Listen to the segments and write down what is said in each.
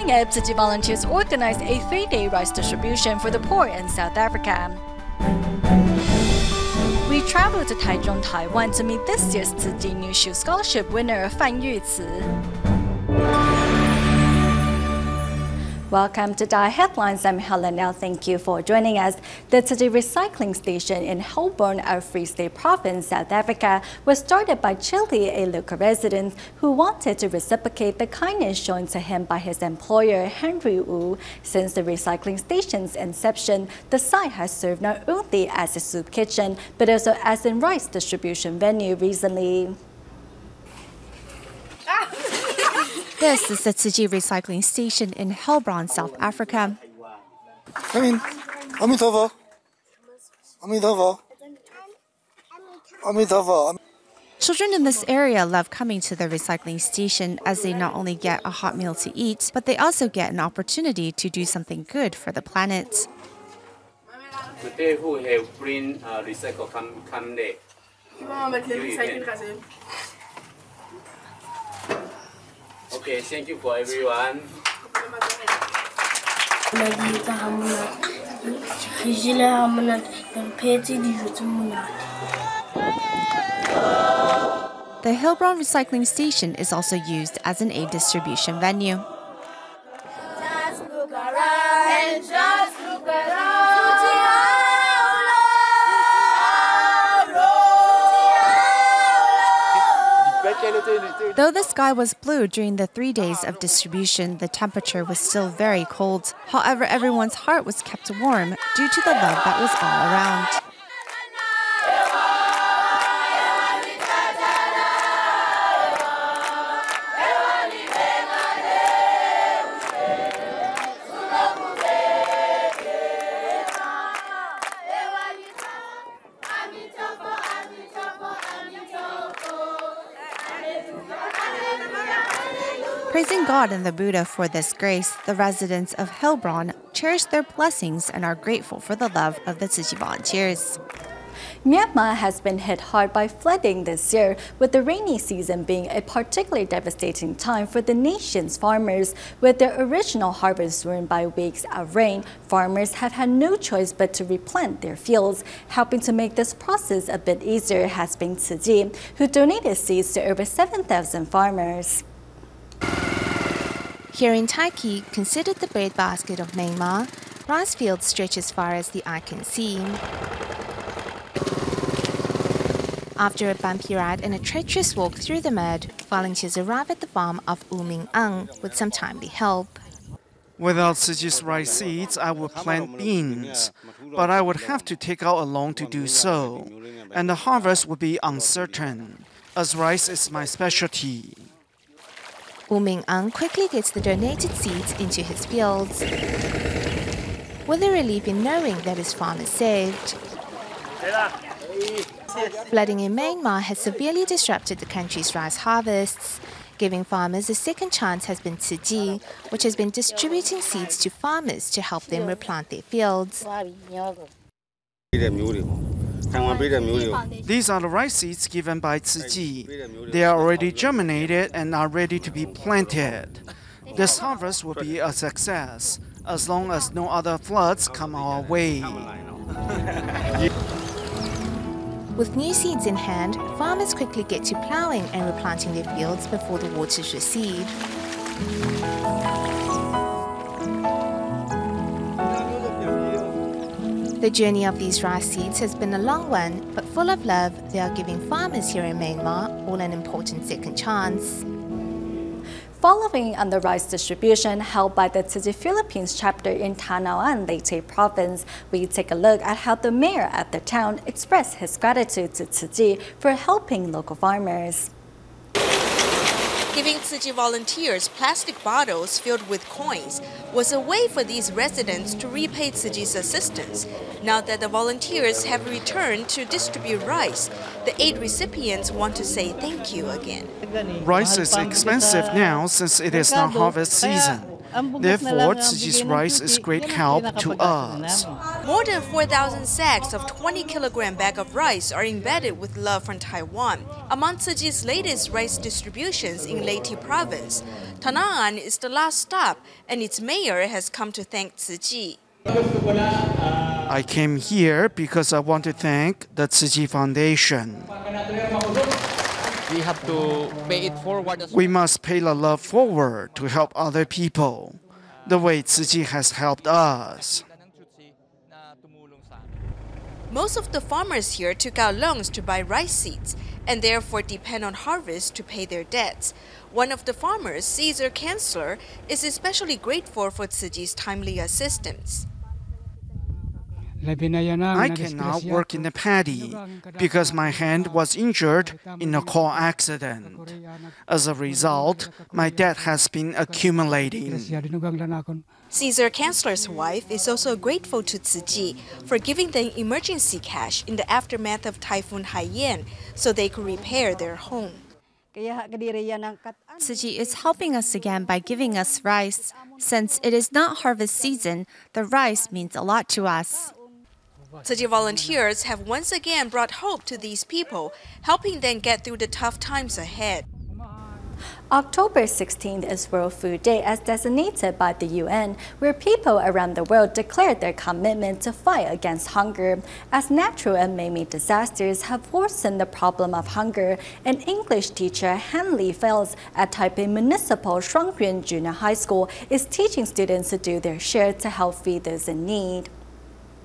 Coming up, Tzu Chi volunteers organized a 3-day rice distribution for the poor in South Africa. We traveled to Taichung, Taiwan to meet this year's Tzu Chi New Shoe Scholarship winner, Fan Yuci. Welcome to DaAi Headlines. I'm Helen Now. Thank you for joining us. The Tzu Chi recycling station in Helbourne, our Free State Province, South Africa, was started by Chili, a local resident who wanted to reciprocate the kindness shown to him by his employer, Henry Wu. Since the recycling station's inception, the site has served not only as a soup kitchen, but also as a rice distribution venue recently. This is the Tzu Chi recycling station in Helbourne, South Africa. Children in this area love coming to the recycling station as they not only get a hot meal to eat, but they also get an opportunity to do something good for the planet. Today who have bring recycle come there. Okay, thank you for everyone. The Helbourne recycling station is also used as an aid distribution venue. Though the sky was blue during the 3 days of distribution, the temperature was still very cold. However, everyone's heart was kept warm due to the love that was all around. Praising God and the Buddha for this grace, the residents of Helbourne cherish their blessings and are grateful for the love of the Tzu Chi volunteers. Myanmar has been hit hard by flooding this year, with the rainy season being a particularly devastating time for the nation's farmers. With their original harvest ruined by weeks of rain, farmers have had no choice but to replant their fields. Helping to make this process a bit easier has been Tzu Chi, who donated seeds to over 7,000 farmers. Here in Taichung, considered the breadbasket of Myanmar, rice fields stretch as far as the eye can see. After a bumpy ride and a treacherous walk through the mud, volunteers arrive at the farm of U Ming Ang with some timely help. Without Tzu Chi's rice seeds, I would plant beans, but I would have to take out a loan to do so, and the harvest would be uncertain, as rice is my specialty. U Ming Ang quickly gets the donated seeds into his fields, with a relief in knowing that his farm is saved. Flooding in Myanmar has severely disrupted the country's rice harvests. Giving farmers a second chance has been Tzu Chi, which has been distributing seeds to farmers to help them replant their fields. These are the rice seeds given by Tzu Chi. They are already germinated and are ready to be planted. This harvest will be a success, as long as no other floods come our way. With new seeds in hand, farmers quickly get to ploughing and replanting their fields before the waters recede. The journey of these rice seeds has been a long one, but full of love, they are giving farmers here in Myanmar all an important second chance. Following on the rice distribution held by the Tzu Chi Philippines chapter in Taiwan, Leyte Province, we take a look at how the mayor of the town expressed his gratitude to Tzu Chi for helping local farmers. Giving Tzu Chi volunteers plastic bottles filled with coins was a way for these residents to repay Tzu Chi's assistance. Now that the volunteers have returned to distribute rice, the aid recipients want to say thank you again. Rice is expensive now since it is not harvest season. Therefore, Tzu Chi's rice is great help to us. More than 4,000 sacks of 20-kilogram bag of rice are embedded with love from Taiwan. Among Tzu Chi's latest rice distributions in Leyte province, Tanaan is the last stop, and its mayor has come to thank Tzu Chi. I came here because I want to thank the Tzu Chi Foundation. We have to pay it forward. We must pay the love forward to help other people, the way Tzu Chi has helped us. Most of the farmers here took out loans to buy rice seeds and therefore depend on harvest to pay their debts. One of the farmers, Caesar Kanzler, is especially grateful for Tzu Chi's timely assistance. I cannot work in the paddy because my hand was injured in a car accident. As a result, my debt has been accumulating. Caesar Kanzler's wife is also grateful to Tzu Chi for giving them emergency cash in the aftermath of Typhoon Haiyan so they could repair their home. Tzu Chi is helping us again by giving us rice. Since it is not harvest season, the rice means a lot to us. Tzu Chi volunteers have once again brought hope to these people, helping them get through the tough times ahead. October 16th is World Food Day as designated by the UN, where people around the world declared their commitment to fight against hunger. As natural and man-made disasters have worsened the problem of hunger, an English teacher, Hanley Fells, at Taipei Municipal Shuangyuan Junior High School, is teaching students to do their share to help feed those in need.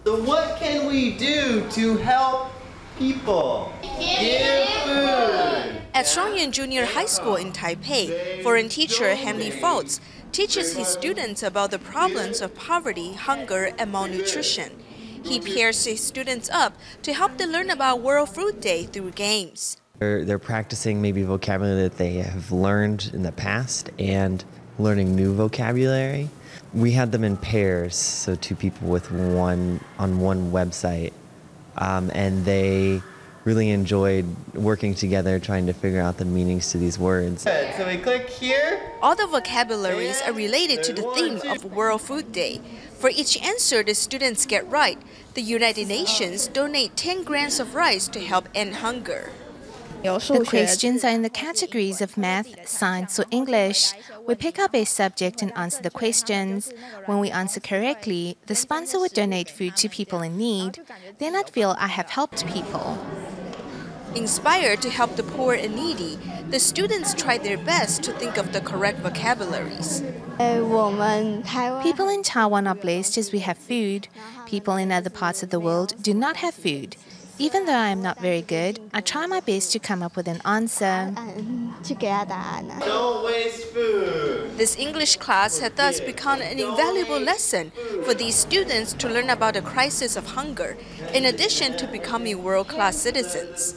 So what can we do to help people? Give food! At Shuangyuan Junior High School in Taipei, foreign teacher Henry Foltz teaches his students about the problems of poverty, hunger, and malnutrition. He pairs his students up to help them learn about World Food Day through games. They're practicing maybe vocabulary that they have learned in the past and learning new vocabulary. We had them in pairs, so two people with one on one website, and they really enjoyed working together trying to figure out the meanings to these words. Good. So we click here. All the vocabularies are related to the theme of World Food Day. For each answer the students get right, the United Nations donate 10 grams of rice to help end hunger. The questions are in the categories of math, science, or English. We pick up a subject and answer the questions. When we answer correctly, the sponsor would donate food to people in need. Then I'd feel I have helped people. Inspired to help the poor and needy, the students tried their best to think of the correct vocabularies. People in Taiwan are blessed as we have food. People in other parts of the world do not have food. Even though I am not very good, I try my best to come up with an answer. Don't waste food. This English class had thus become an invaluable lesson for these students to learn about the crisis of hunger, in addition to becoming world-class citizens.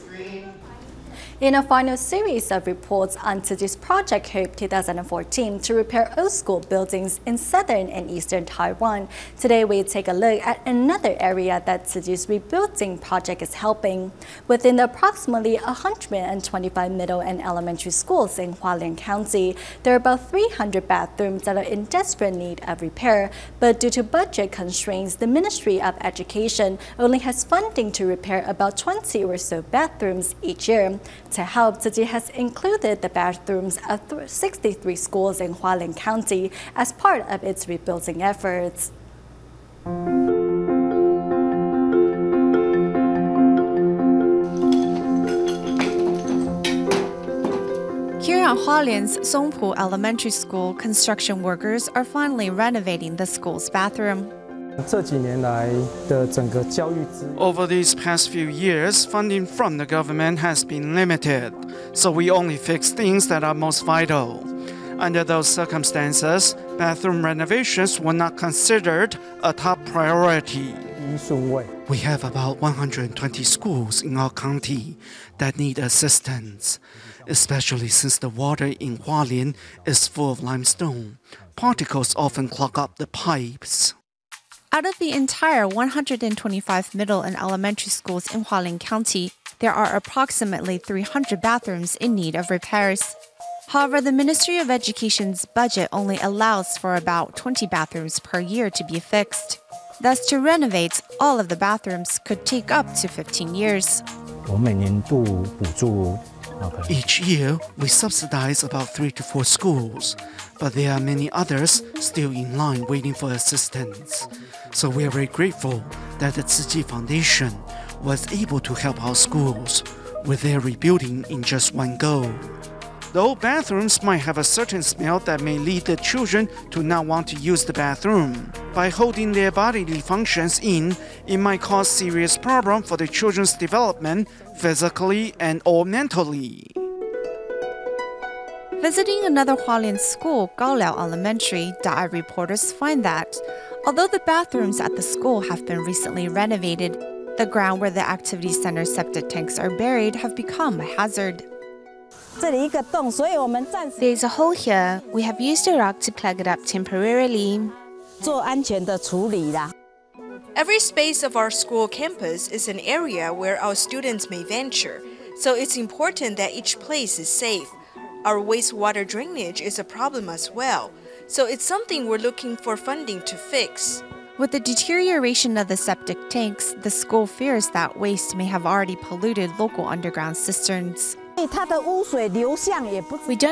In a final series of reports on Tzu Chi's Project Hope 2014 to repair old school buildings in southern and eastern Taiwan, today we take a look at another area that Tzu Chi's rebuilding project is helping. Within the approximately 125 middle and elementary schools in Hualien County, there are about 300 bathrooms that are in desperate need of repair, but due to budget constraints, the Ministry of Education only has funding to repair about 20 or so bathrooms each year. To help, Tzu Chi has included the bathrooms of 63 schools in Hualien County as part of its rebuilding efforts. Here at Hualien's Songpu Elementary School, construction workers are finally renovating the school's bathroom. Over these past few years, funding from the government has been limited, so we only fix things that are most vital. Under those circumstances, bathroom renovations were not considered a top priority. We have about 120 schools in our county that need assistance, especially since the water in Hualien is full of limestone. Particles often clog up the pipes. Out of the entire 125 middle and elementary schools in Hualien County, there are approximately 300 bathrooms in need of repairs. However, the Ministry of Education's budget only allows for about 20 bathrooms per year to be fixed. Thus, to renovate all of the bathrooms could take up to 15 years. Each year, we subsidize about 3 to 4 schools, but there are many others still in line waiting for assistance. So we are very grateful that the Tzu Chi Foundation was able to help our schools with their rebuilding in just one go. The old bathrooms might have a certain smell that may lead the children to not want to use the bathroom. By holding their bodily functions in, it might cause serious problem for the children's development, physically and or mentally. Visiting another Hualien school, Gaoliao Elementary, DaAi reporters find that, although the bathrooms at the school have been recently renovated, the ground where the activity center septic tanks are buried have become a hazard. There's a hole here. We have used a rock to plug it up temporarily. Every space of our school campus is an area where our students may venture, so it's important that each place is safe. Our wastewater drainage is a problem as well, so it's something we're looking for funding to fix. With the deterioration of the septic tanks, the school fears that waste may have already polluted local underground cisterns. We don't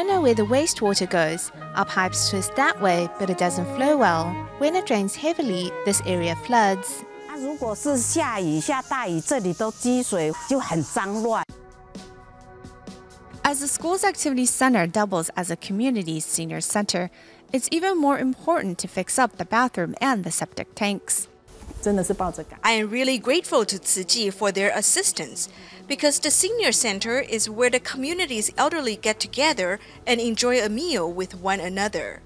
know where the wastewater goes. Our pipes twist that way, but it doesn't flow well. When it rains heavily, this area floods. As the school's activity center doubles as a community senior center, it's even more important to fix up the bathroom and the septic tanks. I am really grateful to Tzu Chi for their assistance, because the senior center is where the community's elderly get together and enjoy a meal with one another.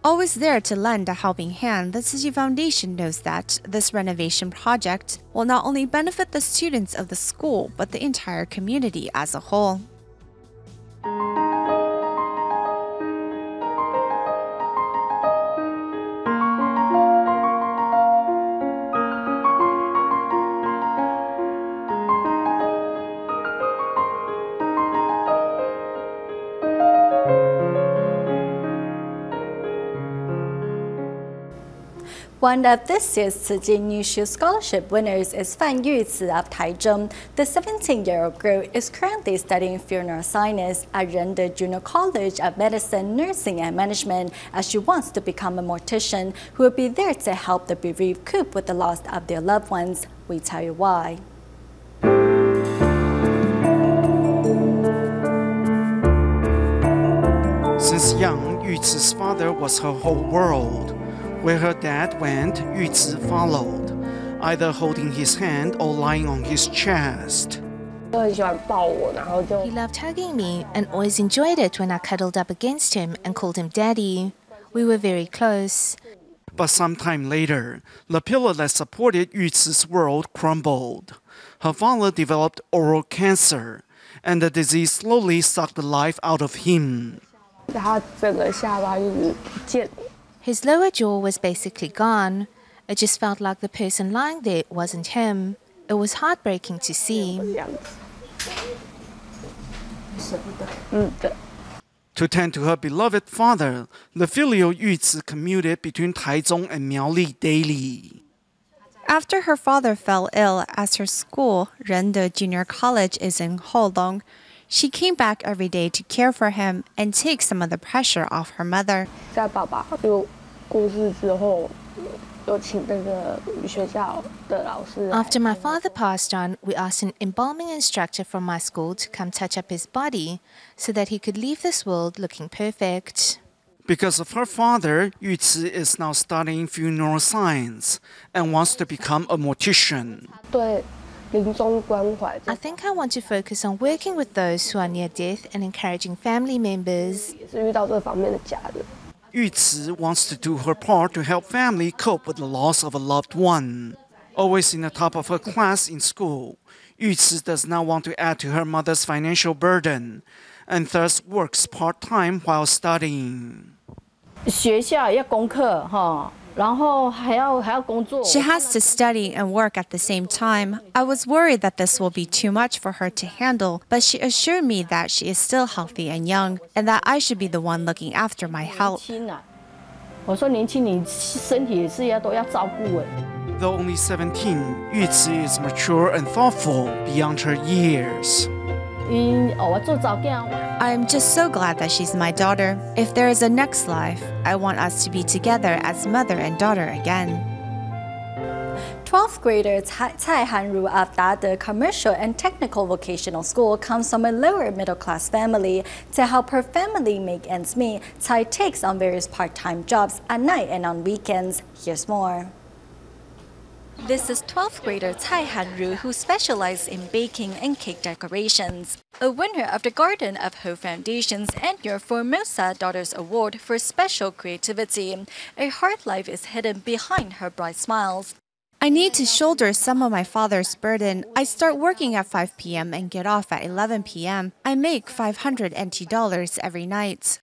Always there to lend a helping hand, the Tzu Chi Foundation knows that this renovation project will not only benefit the students of the school, but the entire community as a whole. One of this year's Tzu Chi New Shoe Scholarship winners is Fan Yuci of Taichung. The 17-year-old girl is currently studying funeral science at Rende Junior College of Medicine, Nursing and Management, as she wants to become a mortician who will be there to help the bereaved cope with the loss of their loved ones. We tell you why. Since young, Yuci's father was her whole world. Where her dad went, Yuci followed, either holding his hand or lying on his chest. He loved hugging me and always enjoyed it when I cuddled up against him and called him daddy. We were very close. But sometime later, the pillar that supported Yuci's world crumbled. Her father developed oral cancer, and the disease slowly sucked the life out of him. His lower jaw was basically gone. It just felt like the person lying there wasn't him. It was heartbreaking to see. To tend to her beloved father, the filial Yuci commuted between Taichung and Miaoli daily. After her father fell ill as her school, Rende Junior College, is in Holong, she came back every day to care for him and take some of the pressure off her mother. After my father passed on, we asked an embalming instructor from my school to come touch up his body so that he could leave this world looking perfect. Because of her father, Yuci is now studying funeral science and wants to become a mortician. I think I want to focus on working with those who are near death and encouraging family members. Yuci wants to do her part to help family cope with the loss of a loved one. Always in the top of her class in school, Yuci does not want to add to her mother's financial burden and thus works part-time while studying. She has to study and work at the same time. I was worried that this will be too much for her to handle, but she assured me that she is still healthy and young, and that I should be the one looking after my health. Though only 17, Yuci is mature and thoughtful beyond her years. I'm just so glad that she's my daughter. If there is a next life, I want us to be together as mother and daughter again. 12th grader Tsai Han-ru of the Commercial and Technical Vocational School comes from a lower middle-class family. To help her family make ends meet, Tsai takes on various part-time jobs at night and on weekends. Here's more. This is 12th grader Tsai Han-ru, who specializes in baking and cake decorations. A winner of the Garden of Hope Foundation's annual Formosa Daughters Award for special creativity. A hard life is hidden behind her bright smiles. I need to shoulder some of my father's burden. I start working at 5 p.m. and get off at 11 p.m. I make $500 NT every night.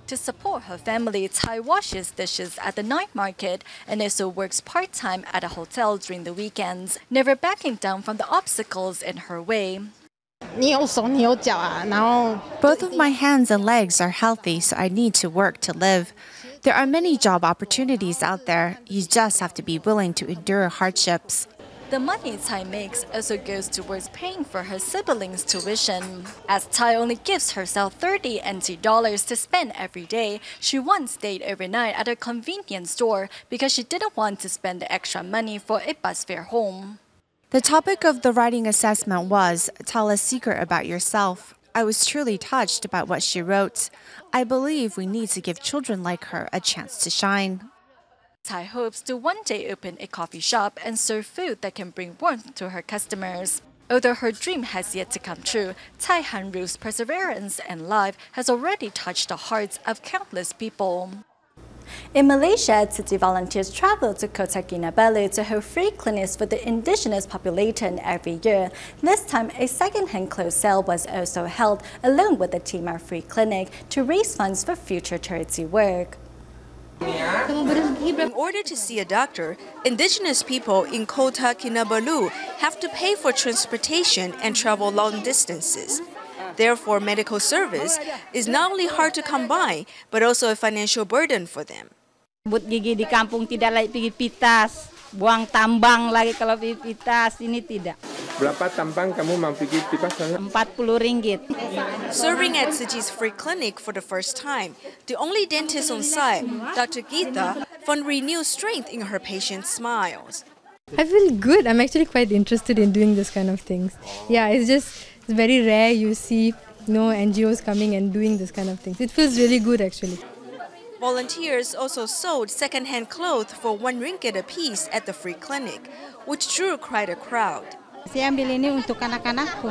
To support her family, Tsai washes dishes at the night market and also works part-time at a hotel during the weekends, never backing down from the obstacles in her way. Both of my hands and legs are healthy, so I need to work to live. There are many job opportunities out there. You just have to be willing to endure hardships. The money Tsai makes also goes towards paying for her siblings' tuition. As Tsai only gives herself 30 NT dollars to spend every day, she once stayed overnight at a convenience store because she didn't want to spend the extra money for a bus fare home. The topic of the writing assessment was, "Tell a secret about yourself." I was truly touched about what she wrote. I believe we need to give children like her a chance to shine. Tsai hopes to one day open a coffee shop and serve food that can bring warmth to her customers. Although her dream has yet to come true, Tsai Han-ru's perseverance and life has already touched the hearts of countless people. In Malaysia, Tzu Chi volunteers travel to Kota Kinabalu to hold free clinics for the indigenous population every year. This time, a second-hand clothes sale was also held along with the Timar Free Clinic to raise funds for future charity work. In order to see a doctor, indigenous people in Kota Kinabalu have to pay for transportation and travel long distances. Therefore, medical service is not only hard to come by, but also a financial burden for them. But gigi di kampung tidak lagi pergi pitas, buang tambang lagi kalau pergi pitas, ini tidak. Berapa tambang kamu mau pergi pitas sana? 40 ringgit. Serving at Tzu Chi's free clinic for the first time, the only dentist on site, Dr. Geeta, found renewed strength in her patients' smiles. I feel good. I'm actually quite interested in doing this kind of things. Yeah, it's very rare you see NGOs coming and doing this kind of things. It feels really good actually. Volunteers also sold second-hand clothes for 1 ringgit apiece at the free clinic, which drew quite a crowd. Saya ambil ini untuk anak-anakku.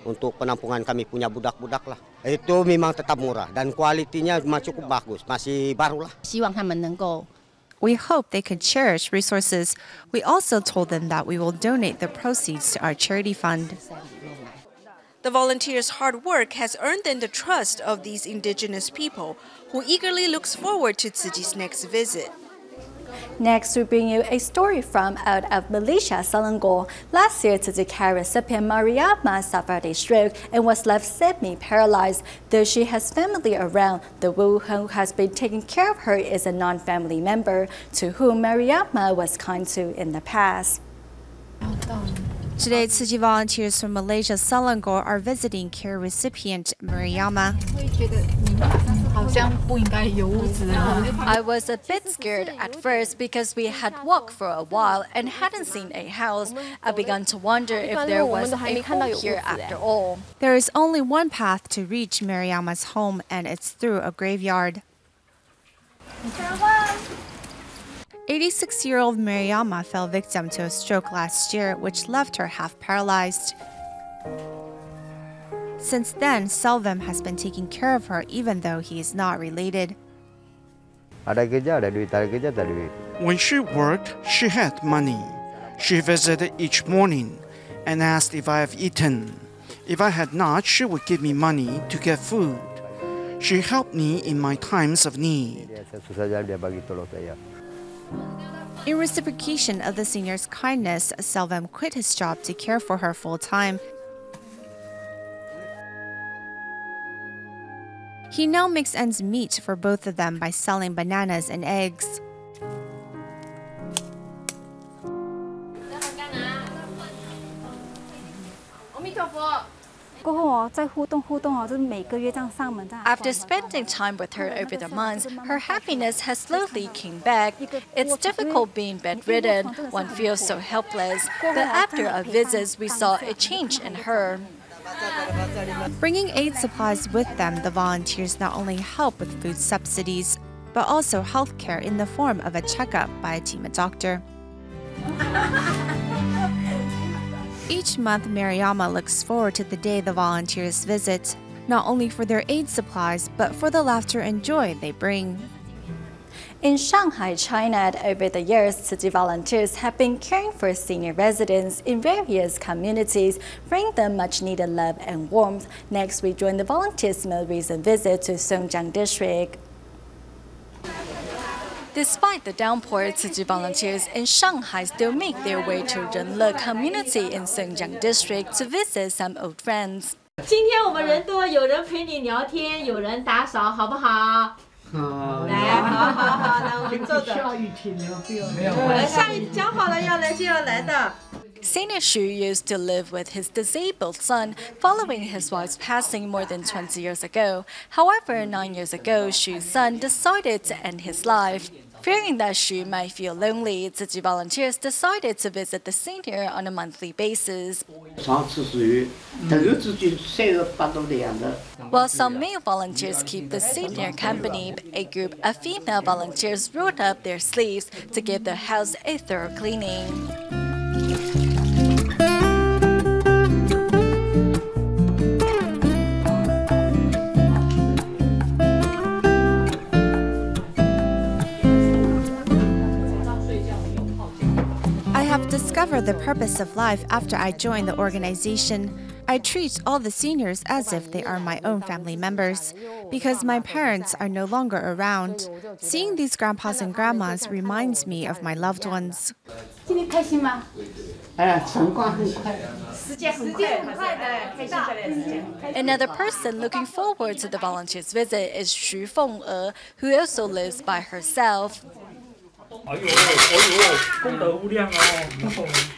Untuk penampungan kami punya budak-budak lah. Itu memang tetap murah dan kualitinya cukup bagus, masih baru lah. 希望他们能够 We hope they could cherish resources. We also told them that we will donate the proceeds to our charity fund. The volunteers' hard work has earned them the trust of these indigenous people, who eagerly looks forward to Tzu Chi's next visit. Next, we bring you a story from out of Malaysia, Selangor. Last year, Tzu Chi care recipient Mariama suffered a stroke and was left semi-paralyzed. Though she has family around, the who has been taking care of her is a non-family member to whom Mariama was kind to in the past. Today, Tzu Chi volunteers from Malaysia, Selangor are visiting care recipient Mariama. I was a bit scared at first because we had walked for a while and hadn't seen a house. I began to wonder if there was a home here after all. There is only one path to reach Mariama's home, and it's through a graveyard. 86-year-old Mariama fell victim to a stroke last year, which left her half paralyzed. Since then, Selvem has been taking care of her even though he is not related. When she worked, she had money. She visited each morning and asked if I have eaten. If I had not, she would give me money to get food. She helped me in my times of need. In reciprocation of the senior's kindness, Selvam quit his job to care for her full-time. He now makes ends meet for both of them by selling bananas and eggs. After spending time with her over the months, her happiness has slowly came back. It's difficult being bedridden, one feels so helpless, but after our visits we saw a change in her. Bringing aid supplies with them, the volunteers not only help with food subsidies, but also health care in the form of a checkup by a team of doctor. Each month, Mariama looks forward to the day the volunteers visit, not only for their aid supplies, but for the laughter and joy they bring. In Shanghai, China, over the years, Tzu Chi volunteers have been caring for senior residents in various communities, bringing them much-needed love and warmth. Next, we join the volunteers' most recent visit to Songjiang District. Despite the downpour, Tzu Chi volunteers in Shanghai still make their way to Renle community in Songjiang District to visit some old friends. 今天我们人多，有人陪你聊天，有人打扫，好不好？好，来，好，来，我们坐着。下雨天了，不要。没有。下雨讲好了要来就要来的。 Senior Xu used to live with his disabled son following his wife's passing more than 20 years ago. However, 9 years ago, Xu's son decided to end his life. Fearing that Xu might feel lonely, Tzu Chi volunteers decided to visit the senior on a monthly basis. While some male volunteers keep the senior company, a group of female volunteers rolled up their sleeves to give the house a thorough cleaning. I have discovered the purpose of life after I joined the organization. I treat all the seniors as if they are my own family members, because my parents are no longer around. Seeing these grandpas and grandmas reminds me of my loved ones. Another person looking forward to the volunteers' visit is Xu Feng'e, who also lives by herself.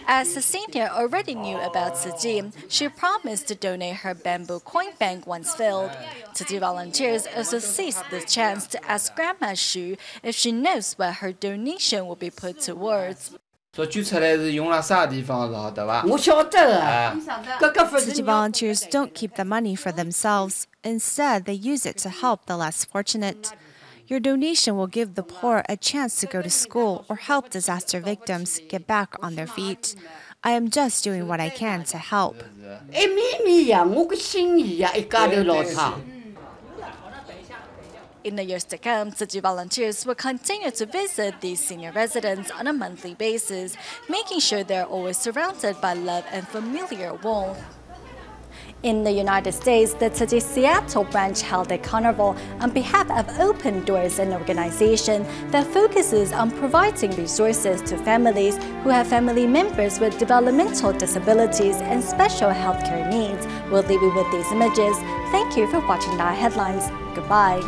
As the senior already knew about Tzu Chi, she promised to donate her bamboo coin bank once filled. Tzu Chi volunteers also seized the chance to ask Grandma Xu if she knows what her donation will be put towards. Tzu Chi volunteers don't keep the money for themselves. Instead, they use it to help the less fortunate. Your donation will give the poor a chance to go to school or help disaster victims get back on their feet. I am just doing what I can to help. In the years to come, Tzu Chi volunteers will continue to visit these senior residents on a monthly basis, making sure they're always surrounded by love and familiar warmth. In the United States, the Tzu Chi Seattle branch held a carnival on behalf of Open Doors, an organization that focuses on providing resources to families who have family members with developmental disabilities and special healthcare needs. We'll leave you with these images. Thank you for watching DaAi Headlines. Goodbye.